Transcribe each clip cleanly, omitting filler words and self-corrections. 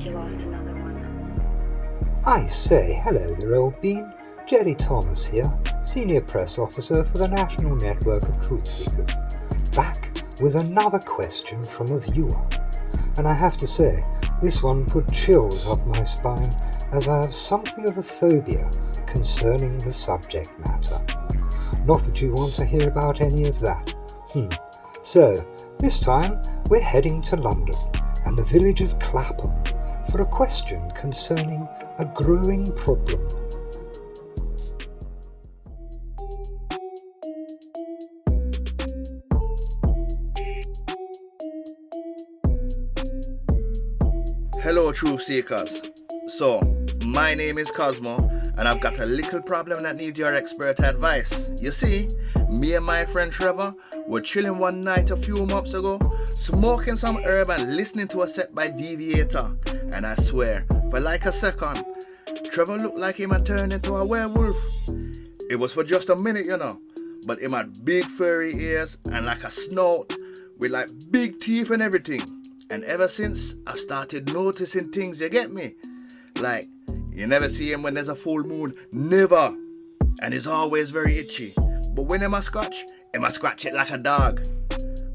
you lost another one. I say, hello there, old bean. Jerry Thomas here, Senior Press Officer for the National Network of Truth Seekers. Back with another question from a viewer. And I have to say, this one put chills up my spine, as I have something of a phobia concerning the subject matter. Not that you want to hear about any of that. So, this time we're heading to London and the village of Clapham for a question concerning a growing problem. Hello Truth Seekers. So, my name is Cosmo and I've got a little problem that needs your expert advice. You see, me and my friend Trevor were chilling one night a few months ago, smoking some herb and listening to a set by Deviator. And I swear, for like a second, Trevor looked like him had turned into a werewolf. It was for just a minute, you know, but him had big furry ears and like a snout with like big teeth and everything. And ever since, I've started noticing things, you get me? Like, you never see him when there's a full moon, never. And he's always very itchy. But when him a scratch it like a dog.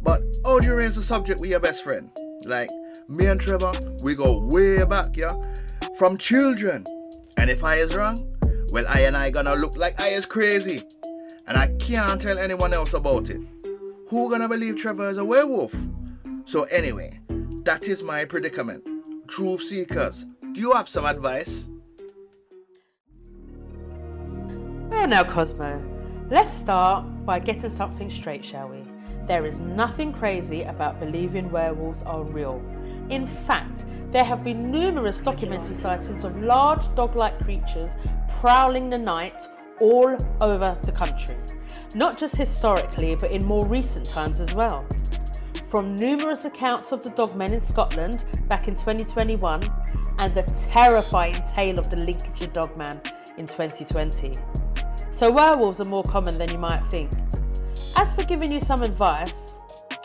But how do you raise the subject with your best friend? Like, me and Trevor, we go way back, yeah? From children. And if I is wrong, well, I and I gonna look like I is crazy. And I can't tell anyone else about it. Who gonna believe Trevor is a werewolf? So anyway, that is my predicament. Truth Seekers, do you have some advice? Well now, Cosmo, let's start by getting something straight, shall we? There is nothing crazy about believing werewolves are real. In fact, there have been numerous documented sightings of large dog-like creatures prowling the night all over the country. Not just historically, but in more recent times as well. From numerous accounts of the dogmen in Scotland back in 2021 and the terrifying tale of the Lincolnshire dogman in 2020. So werewolves are more common than you might think. As for giving you some advice,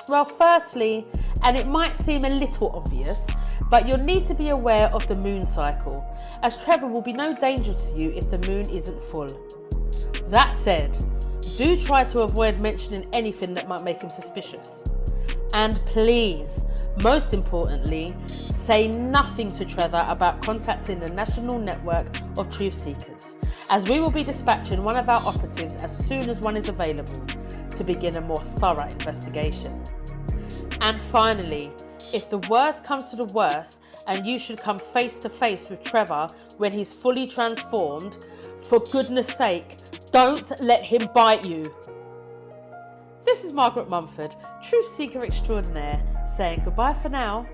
well, firstly, and it might seem a little obvious, but you'll need to be aware of the moon cycle, as Trevor will be no danger to you if the moon isn't full. That said, do try to avoid mentioning anything that might make him suspicious. And please, most importantly, say nothing to Trevor about contacting the National Network of Truth Seekers, as we will be dispatching one of our operatives as soon as one is available to begin a more thorough investigation. And finally, if the worst comes to the worst and you should come face to face with Trevor when he's fully transformed, for goodness sake, don't let him bite you. This is Margaret Mumford, Truth Seeker Extraordinaire, saying goodbye for now.